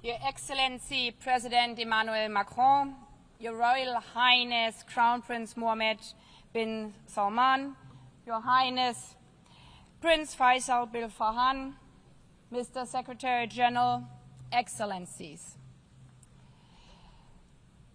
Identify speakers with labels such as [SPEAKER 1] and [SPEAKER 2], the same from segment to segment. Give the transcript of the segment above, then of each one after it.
[SPEAKER 1] Your Excellency President Emmanuel Macron, Your Royal Highness Crown Prince Mohammed bin Salman, Your Highness Prince Faisal bin Farhan, Mr. Secretary General, Excellencies.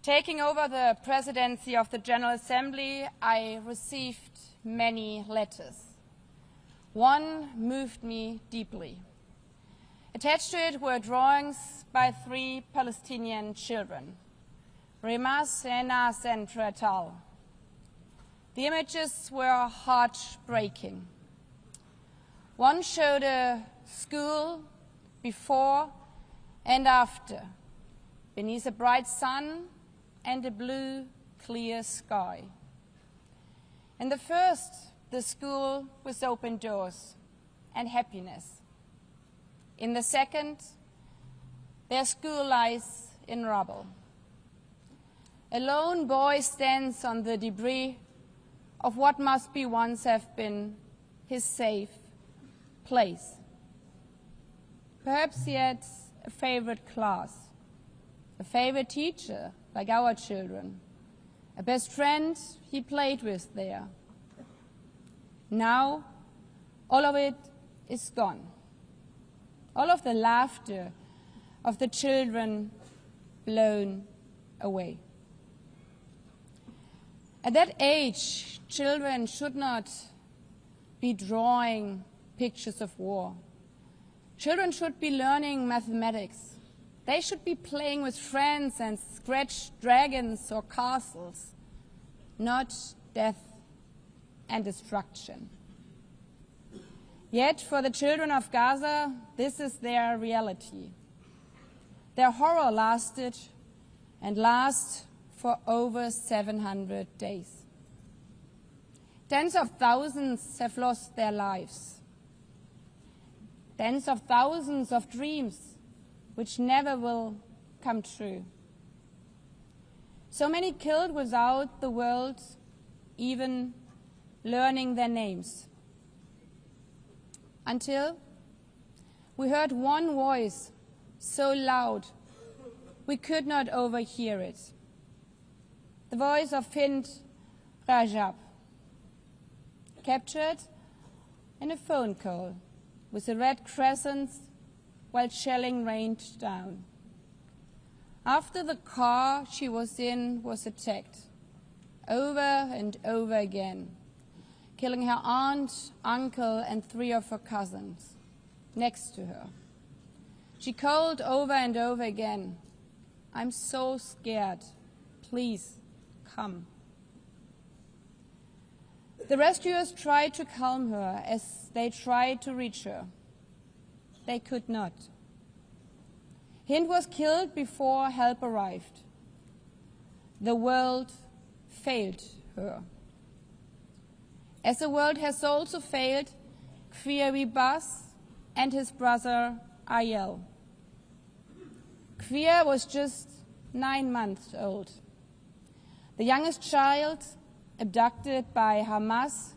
[SPEAKER 1] Taking over the presidency of the General Assembly, I received many letters. One moved me deeply. Attached to it were drawings by 3 Palestinian children, Rimas, Enas, and Tretal. The images were heartbreaking. One showed a school before and after, beneath a bright sun and a blue, clear sky. In the first, the school with open doors and happiness. In the second, their school lies in rubble. A lone boy stands on the debris of what must be once have been his safe place. Perhaps he had a favorite class, a favorite teacher, like our children, a best friend he played with there. Now, all of it is gone. All of the laughter of the children blown away. At that age, children should not be drawing pictures of war. Children should be learning mathematics. They should be playing with friends and scratch dragons or castles, not death and destruction. Yet, for the children of Gaza, this is their reality. Their horror lasted and lasts for over 700 days. Tens of thousands have lost their lives. Tens of thousands of dreams which never will come true. So many killed without the world even learning their names. Until we heard one voice so loud we could not overhear it. The voice of Hind Rajab, captured in a phone call with a red crescent while shelling rained down. After the car she was in was attacked, over and over again, killing her aunt, uncle, and 3 of her cousins next to her. She called over and over again, "I'm so scared, please come." The rescuers tried to calm her as they tried to reach her. They could not. Hind was killed before help arrived. The world failed her. As the world has also failed Kfir Bas and his brother Ayel. Kfir was just 9 months old, the youngest child abducted by Hamas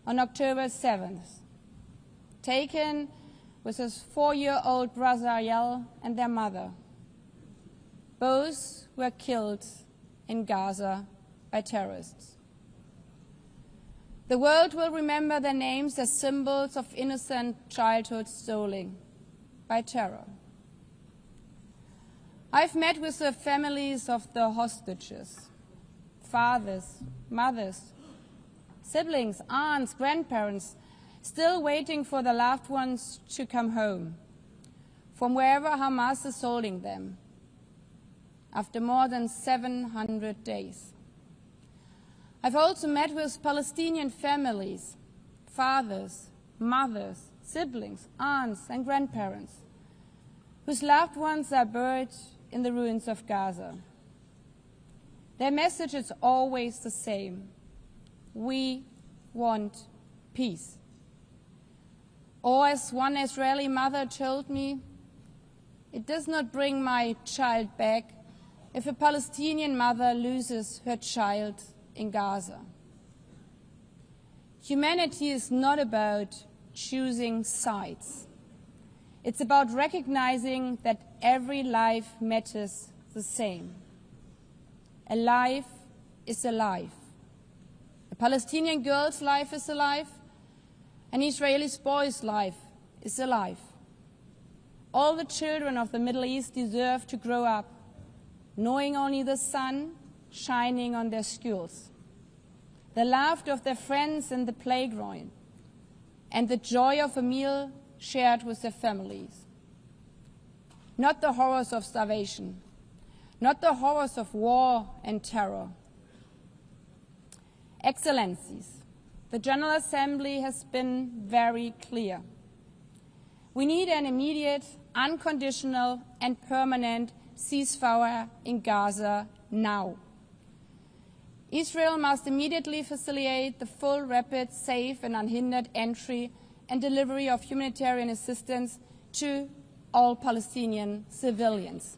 [SPEAKER 1] on October 7th, taken with his 4-year-old brother Ayel and their mother. Both were killed in Gaza by terrorists. The world will remember their names as symbols of innocent childhood stolen by terror. I've met with the families of the hostages, fathers, mothers, siblings, aunts, grandparents, still waiting for their loved ones to come home from wherever Hamas is holding them after more than 700 days. I've also met with Palestinian families, fathers, mothers, siblings, aunts, and grandparents, whose loved ones are buried in the ruins of Gaza. Their message is always the same: we want peace. Or, as one Israeli mother told me, "It does not bring my child back if a Palestinian mother loses her child in Gaza." Humanity is not about choosing sides. It's about recognizing that every life matters the same. A life is a life. A Palestinian girl's life is alive. An Israeli boy's life is alive. All the children of the Middle East deserve to grow up knowing only the sun shining on their schools, the laughter of their friends in the playground, and the joy of a meal shared with their families. Not the horrors of starvation, not the horrors of war and terror. Excellencies, the General Assembly has been very clear. We need an immediate, unconditional and permanent ceasefire in Gaza now. Israel must immediately facilitate the full, rapid, safe and unhindered entry and delivery of humanitarian assistance to all Palestinian civilians.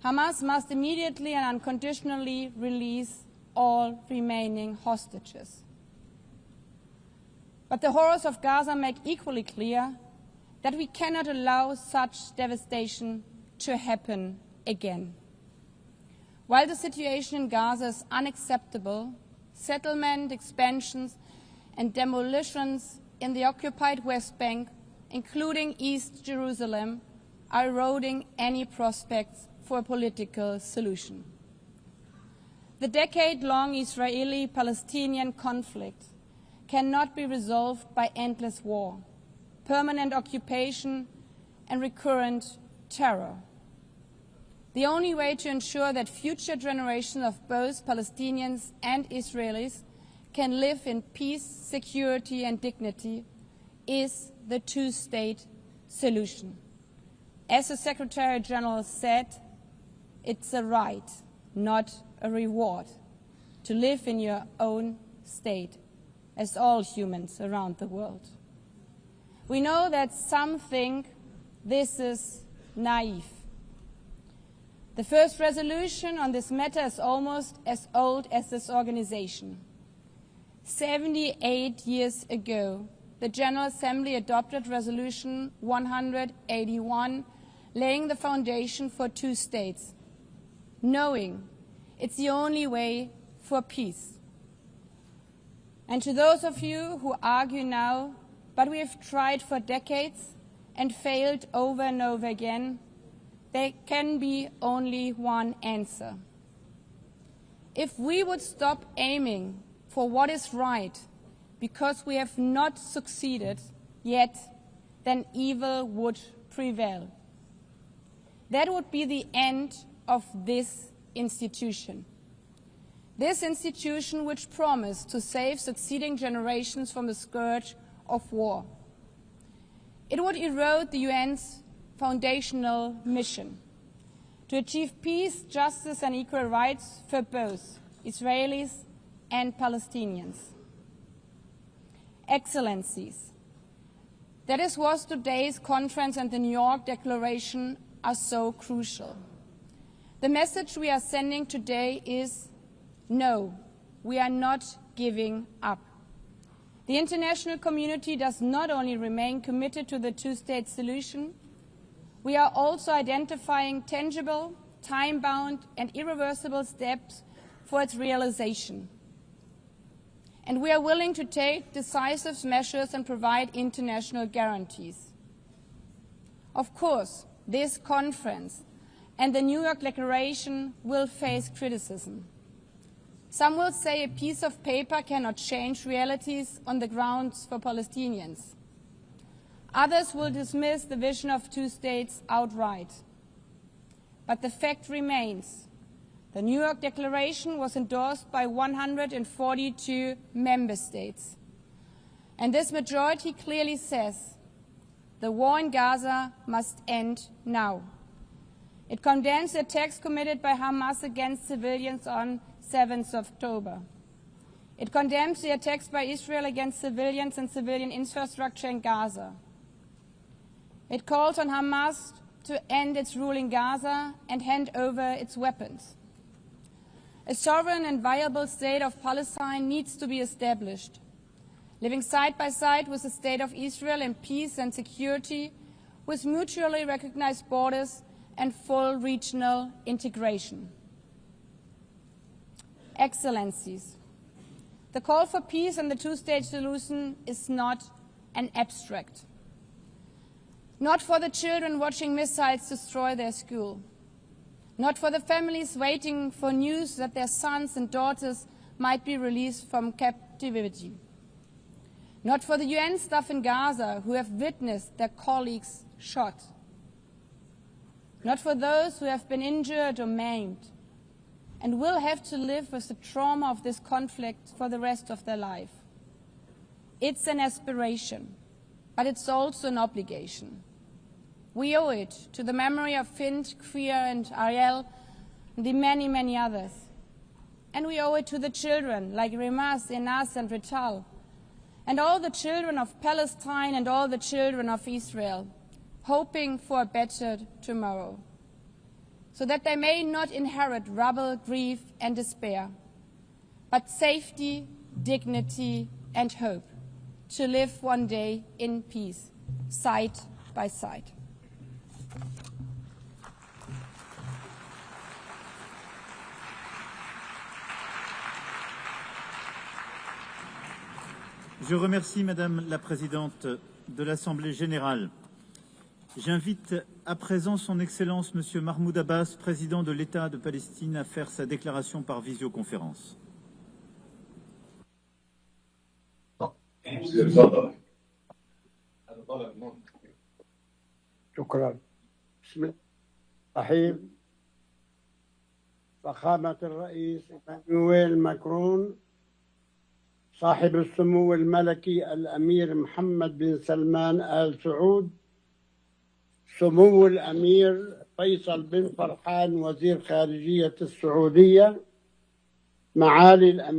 [SPEAKER 1] Hamas must immediately and unconditionally release all remaining hostages. But the horrors of Gaza make equally clear that we cannot allow such devastation to happen again. While the situation in Gaza is unacceptable, settlement expansions and demolitions in the occupied West Bank, including East Jerusalem, are eroding any prospects for a political solution. The decade-long Israeli-Palestinian conflict cannot be resolved by endless war, permanent occupation and recurrent terror. The only way to ensure that future generations of both Palestinians and Israelis can live in peace, security and dignity is the two-state solution. As the Secretary General said, it's a right, not a reward, to live in your own state, as all humans around the world. We know that some think this is naive. The first resolution on this matter is almost as old as this organization. 78 years ago, the General Assembly adopted Resolution 181, laying the foundation for two states, knowing it's the only way for peace. And to those of you who argue now, but we have tried for decades and failed over and over again, there can be only one answer. If we would stop aiming for what is right because we have not succeeded yet, then evil would prevail. That would be the end of this institution. This institution which promised to save succeeding generations from the scourge of war. It would erode the UN's foundational mission to achieve peace, justice and equal rights for both Israelis and Palestinians. Excellencies, that is what today's conference and the New York Declaration are so crucial. The message we are sending today is no, we are not giving up. The international community does not only remain committed to the two-state solution, we are also identifying tangible, time-bound and irreversible steps for its realization. And we are willing to take decisive measures and provide international guarantees. Of course, this conference and the New York Declaration will face criticism. Some will say a piece of paper cannot change realities on the grounds for Palestinians. Others will dismiss the vision of two states outright. But the fact remains, the New York Declaration was endorsed by 142 member states. And this majority clearly says the war in Gaza must end now. It condemns the attacks committed by Hamas against civilians on 7th of October. It condemns the attacks by Israel against civilians and civilian infrastructure in Gaza. It calls on Hamas to end its rule in Gaza and hand over its weapons. A sovereign and viable state of Palestine needs to be established, living side by side with the state of Israel in peace and security, with mutually recognized borders and full regional integration. Excellencies, the call for peace and the two-state solution is not an abstract. Not for the children watching missiles destroy their school. Not for the families waiting for news that their sons and daughters might be released from captivity. Not for the UN staff in Gaza who have witnessed their colleagues shot. Not for those who have been injured or maimed and will have to live with the trauma of this conflict for the rest of their life. It's an aspiration, but it's also an obligation. We owe it to the memory of Fint, Krier and Ariel and the many, many others. And we owe it to the children like Remas, Enas and Rital, and all the children of Palestine and all the children of Israel, hoping for a better tomorrow, so that they may not inherit rubble, grief and despair, but safety, dignity and hope, to live one day in peace, side by side.
[SPEAKER 2] Je remercie Madame la Présidente de l'Assemblée générale. J'invite à présent son Excellence Monsieur Mahmoud Abbas, Président de l'État de Palestine, à faire sa déclaration par visioconférence.
[SPEAKER 3] شكرا. بسم الله الرحيم. فخامة الرئيس إيمانويل ماكرون، صاحب السمو الملكي الأمير محمد بن سلمان آل سعود، سمو الأمير فيصل بن فرحان وزير خارجية السعودية، معالي الأمير